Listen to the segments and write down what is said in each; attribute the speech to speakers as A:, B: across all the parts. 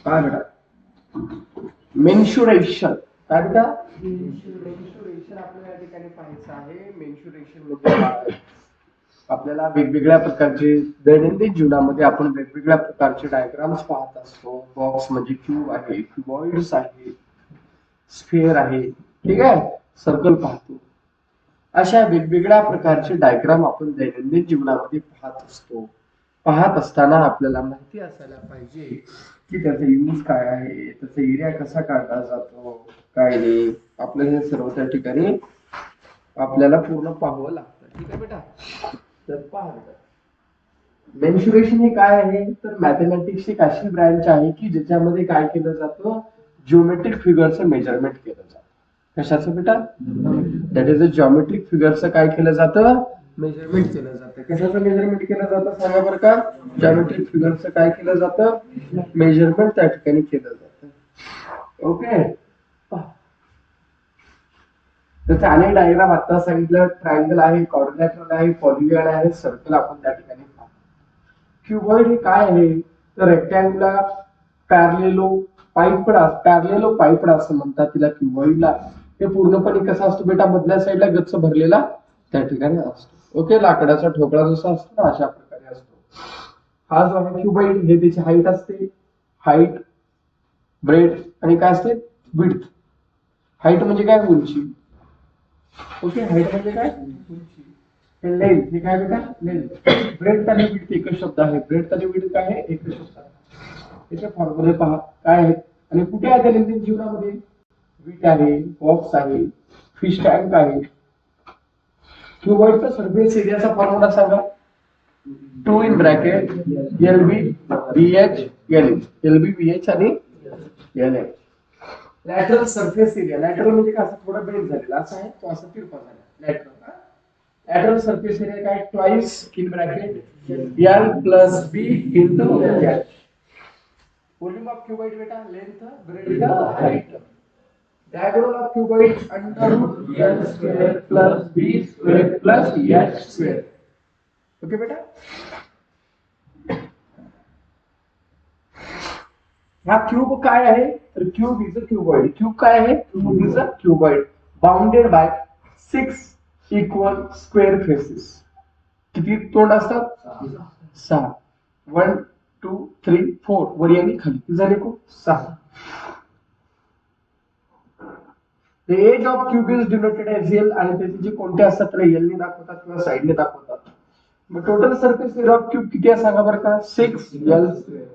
A: काय बेटा मेन्शुरेशन, काय बेटा मेन्शुरेशन आपल्याला या ठिकाणी पाहायचं आहे. मेन्शुरेशन म्हणजे काय? आपल्याला वेगवेगळ्या प्रकारचे दैनंदिन जीवनामध्ये आपण वेगवेगळ्या प्रकारचे डायग्राम्स पाहत असतो. बॉक्स म्हणजे क्यूब आहे, क्युबॉइड्स आहे, स्फिअर आहे, ठीक आहे, सर्कल पाहतो. अशा वेगवेगळ्या प्रकारचे डायग्राम आपण दैनंदिन जीवनामध्ये पाहत असतो. पाहत असताना आपल्याला माहिती असायला पाहिजे की त्याचा यूज काय आहे, त्याचा एरिया कसा काढला जातो, काय नाही. आपल्याला हे सर्व त्या ठिकाणी आपल्याला पूर्ण पाहावं लागतं. ठीक आहे बेटा. तर पहा बेटा, मेन्शुरेशन हे काय आहे तर मॅथमॅटिक्स एक अशी ब्रँच आहे की ज्याच्यामध्ये काय केलं जातं, जिओमेट्रिक फिगरचं मेजरमेंट केलं जातं. कशाचं बेटा? दॅट इज अ जिओमेट्रिक फिगरचं काय केलं जातं, मेजरमेंट केलं जातं. कशाचं मेजरमेंट केलं जातं सांगा बरं का? जिओमेट्रिक फिगरचं काय केलं जातं, मेजरमेंट त्या ठिकाणी केलं जातं. ओके. त्याचे अनेक डायग्राम आता सांगितलं. ट्रायंगल आहे, क्वाड्रिलॅटरल आहे, पॉलिगॉन आहे, सर्कल आपण त्या ठिकाणी पाहतो. क्युबॉइड हे काय आहे तर रेक्टँग्युलर पॅरलेलो पाईपड असं म्हणतात तिला क्युबॉइडला. हे पूर्णपणे कसा असतो बेटा, मधल्या साईडला गच्च भरलेला त्या ठिकाणी असतो. ओके. लाकडाचा ठोकळा जसा असतो ना अशा प्रकारे असतो. हा जो आहे क्युबॉइड हे त्याची हाईट असते, हाईट, ब्रेड आणि काय असते, विड्थ. हाईट म्हणजे काय, उंची. ओके. हाईट म्हणजे काय, उंची. लेंथ हे काय बेटा, लेंथ. ब्रेड आणि विड्थ एकच शब्द आहे. ब्रेड आणि विड्थ काय आहे, एकच शब्द आहे. त्याचे फॉर्म्युले पहा काय आहेत आणि कुठे आहे दैनंदिन जीवनामध्ये. वीट आहे, बॉक्स आहे, फिश टँक आहे. क्युबॉइडचा सरफेस एरियाचा फॉर्म्युला सांगा. 2 in bracket LB BH LH. LB BH आणि LH. Lateral surface area. Lateral म्हणजे काय, असं थोडा बेंड झालेला असं आहे, तो असं तिरपा झाला लॅटरल. लॅटरल सरफेस एरिया काय, twice in bracket L plus B into H. Volume of cuboid बेटा, length, breadth, height. Diagonal of cuboid under root L square plus B square plus H square. Okay बेटा. हा cube काय आहे तर cube is a cuboid. Cube काय आहे, cube is a cuboid bounded by 6 equal square faces. किती तोंड असतात, 6. 1 2 3 4 वर आणि खाली झाले को 6. The edge of cube is denoted as L आणि त्याचे जे कोणते असतात त्याला L ने दाखवतात किंवा साइडने दाखवतात. मग total surface area of cube किती आहे सांगा बरं का, 6L square.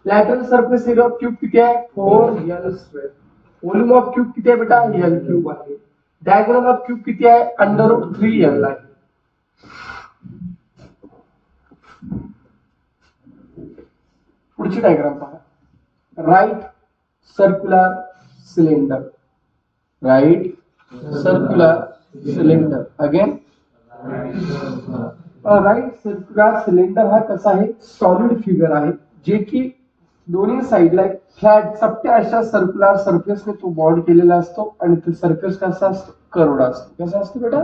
A: Lateral surface area of cube किती आहे, 4L square. Volume of cube किती आहे बेटा, L क्यूब आहे. डायगोनल ऑफ क्यूब किती आहे, अंडर रूट 3L आहे. पुढची डायग्राम पहा. Right circular cylinder. Right circular cylinder. Again right circular cylinder हा कसा आहे, सॉलिड फिगर आहे जे की दोन्ही साइडला फ्लॅट चपट्या अशा सर्क्युलर सरफेसने तो बॉन्ड केलेला असतो आणि तो सरफेस कसा असतो, कर्वड असतो. कसा असतो बेटा,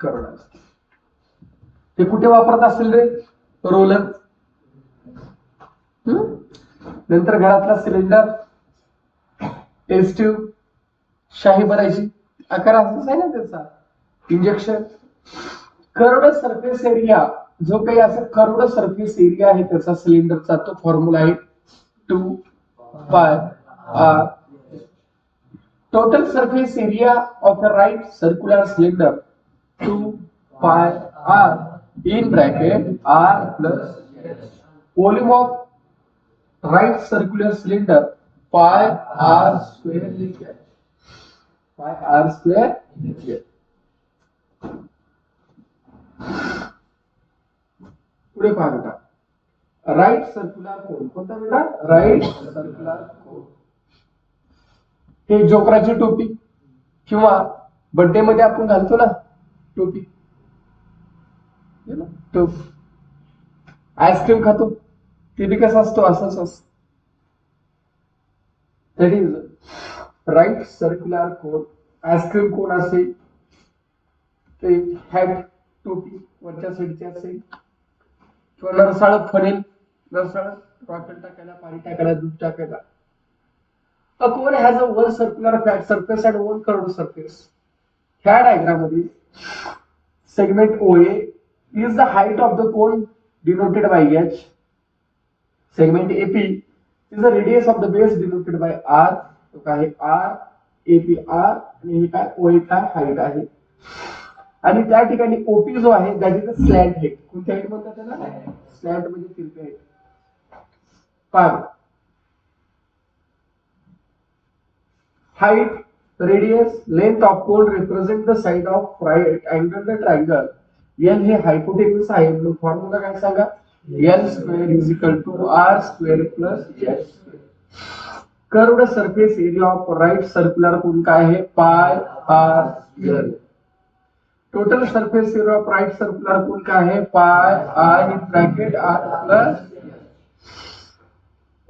A: कर्वड असतो. ते कुठे वापरत असेल रे, रोलर. नंतर घरातला सिलेंडर, टेस्ट ट्यूब, शाही भरायची आकार असाच आहे ना त्याचा, इंजेक्शन. कर्वड सरफेस एरिया, जो काही असं कर्वड सरफेस एरिया आहे त्याचा सिलेंडरचा, तो फॉर्म्युला आहे 2 पाय r. Total surface area of a right circular cylinder 2 पाय r in bracket r plus volume of right circular cylinder पाय r स्क्वेअर. पाय r स्क्वेअर. पुढे पहा बेटा, राइट सर्क्युलर कोन. कोणता बेटा, राइट सर्क्युलर कोन. हे जोकराची टोपी किंवा बर्थडे मध्ये आपण घालतो ना टोपी, टोपी. आईस्क्रीम खातो ते बी कसा असतो, असाच असतो. That is right circular cone. Ice cream cone असेल ते हॅट टोपी वरच्या साईडची असेल किंवा नरसाळ फनेल, नरसाळ रॉकेल टाकायला, पाणी टाकायला, दूध टाकायला. A cone has a one circular flat surface and one curved surface. ह्या डायग्राम मध्ये segment OA is the height of the cone denoted by H. Segment AP is the radius of the base denoted by R. तो काय R, AP R आणि हे काय OA काय height आहे. आणि त्या ठिकाणी OP जो आहे that is a slant height. कोणती हाईट म्हणतात त्याला? स्लॅंट म्हणजे तिरपी हाईट. पहा height, radius, length of cone represent the side of right angle triangle. L हे hypotenuse आहे. मग फॉर्म्युला काय सांगा? L square is equal to R square plus H square. Curved surface area of right circular cone काय आहे? Pi R square. Total surface area of right circular cone काय आहे? Pi R in bracket R plus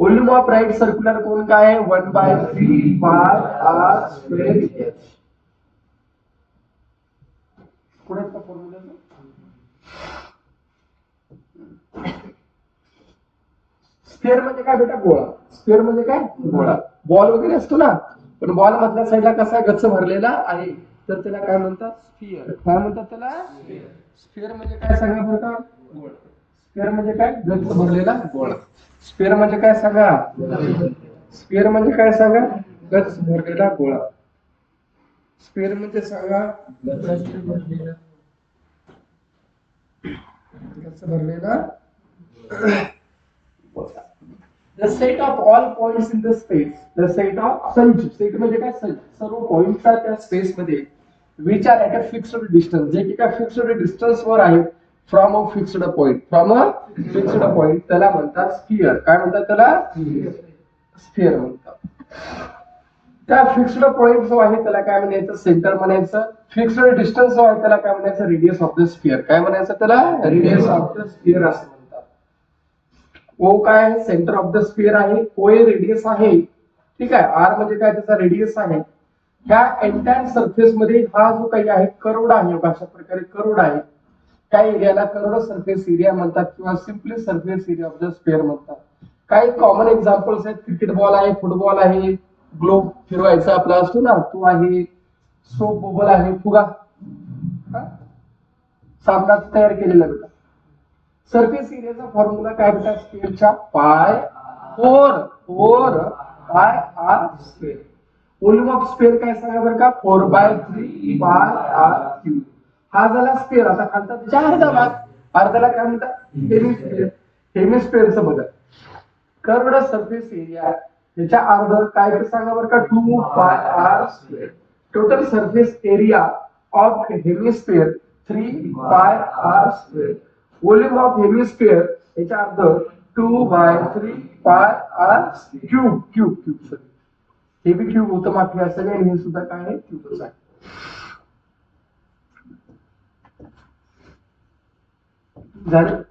A: Volume of right circular cone काय आहे? 1/3 pi r square h. पुढे का formula sphere म्हणजे काय बेटा? गोळा. स्फिअर म्हणजे काय? गोळा. बॉल वगैरे असतो ना, पण बॉल मधल्या साईडला कसा गच्च भरलेला आहे, तर त्याला काय म्हणतात? स्फिअर. काय म्हणतात त्याला? स्फिअर म्हणजे काय सांगा बरं का? गोळा. स्फिअर म्हणजे काय? गच्च भरलेला गोळा. स्फिअर म्हणजे काय सांगा? स्फिअर म्हणजे काय सांगा? गच्च भरलेला गोळा. स्फिअर म्हणजे सांगा गच्च भरलेला गोळा. The set of all points in the space, the set of संच, सेट म्हणजे काय? संच. सर्व पॉइंट्सचा त्या स्पेस मध्ये which are at a fixed distance, जे की काय फिक्स्ड डिस्टन्स वर आहे from a fixed point. From a fixed point त्याला म्हणतात स्फिअर. काय म्हणतात त्याला? स्फिअर म्हणतात. त्या फिक्स्ड पॉइंट जो आहे त्याला काय म्हणायचं? सेंटर म्हणायचं. फिक्स्ड डिस्टन्स जो आहे त्याला काय म्हणायचं? Radius of the sphere. काय म्हणायचं त्याला? रेडियस ऑफ द स्फिअर असं म्हणतात. ओ काय आहे? सेंटर ऑफ द स्फिअर आहे. ओ हे रेडियस आहे. ठीक आहे. आर म्हणजे काय? त्याचा रेडियस आहे. ह्या एंटायर सरफेस मध्ये हा जो काही आहे कर्वड आहे, अशा प्रकारे कर्वड आहे. त्या एरियाला कर्वड सरफेस एरिया म्हणतात किंवा simply surface area of the sphere म्हणतात. काही कॉमन एक्झाम्पल्स आहेत. क्रिकेट बॉल आहे, फुटबॉल आहे, ग्लोब फिरवायचा आपला असतो ना तो आहे, सोप बबल आहे, फुगा साबणात तयार केलेला बेटा. सरफेस एरियाचा फॉर्म्युला काय बेटा? स्फिअरचा pi 4 pi r square. Volume of sphere काय सांगा बरं का? 4/3 पाय आर क्यूब. हा झाला स्फिअर. आता खालचा त्याच्या अर्धा भाग, अर्ध्याला काय म्हणतात? हेमिस्फिअर. हेमिस्फिअरचं बघा, कर्वड सरफेस एरिया त्याच्या अर्ध काय ते सांगा बरं का? 2 pi r square. Total surface area of hemisphere 3 pi r square. Volume of hemisphere याच्या अर्ध 2/3 pi r cube. Cube cube sorry, हे बी क्यूब होतं माफी असेल आणि हे सुद्धा काय आहे? क्यूबच आहे. झालं?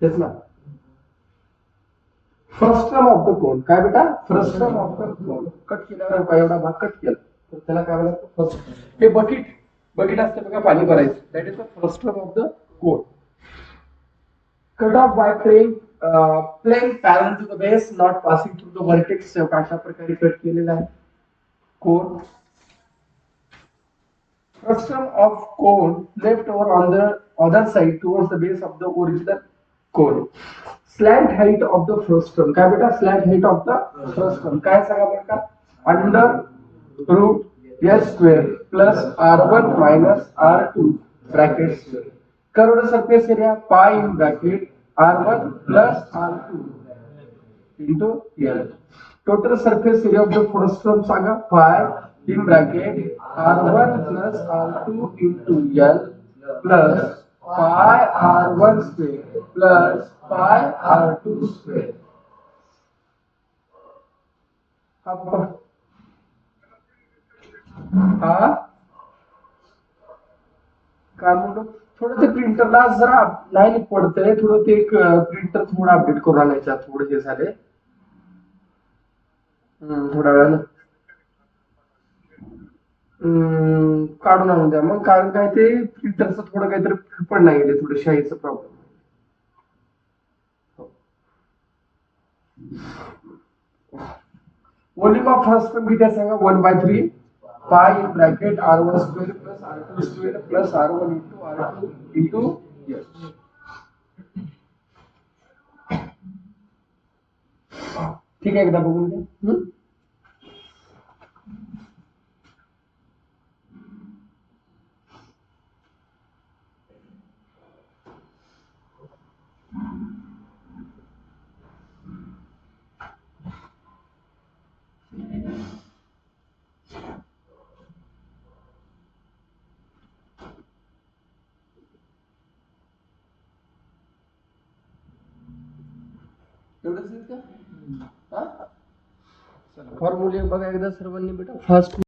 A: तेच ना. फ्रस्ट्रम ऑफ द कोन. काय बेटा? Frustum of the cone. Cut केल्यावर काय एवढा भाग कट केला तर त्याला काय म्हणतात? हे बकेट. बकेट असते बघा पाणी भरायचं. That is the frustum of the cone. Cut off by plane parallel to the base not passing through the vertex. अशा प्रकारे कट केलेला आहे कोन. Frustum of cone left over on the other side towards the base of the original cone. Slant height of the frustum. काय बेटा? Slant height of the frustum. काय सांगा बरं का? Under root s square plus r1 minus r2 bracket square. Curved surface area pi in bracket r1 plus r2 into l. Total surface area of the frustum सांगा pi in bracket r1 plus r2 into l plus pi r1 square plus pi r2 square. हा काय म्हणतो? थोडं ते प्रिंटरला जरा नाही पडतंय, थोडं ते प्रिंटर थोडं अपडेट करून आणायचं. थोडं हे झाले थोड्या वेळानं. काढून आणून द्या मग, कारण काय ते फिल्टरचं थोडं काहीतरी पण नाही गेले, थोडं शाईचं problem. Volume of first term किती आहे सांगा? 1/3 pi in bracket r1 square plus r2 square plus r1 into r2 into yes. ठीक आहे, एकदा बघून घ्या. एवढंच का? फॉर्म्युले बघा एकदा सर्वांनी बेटा फास्ट.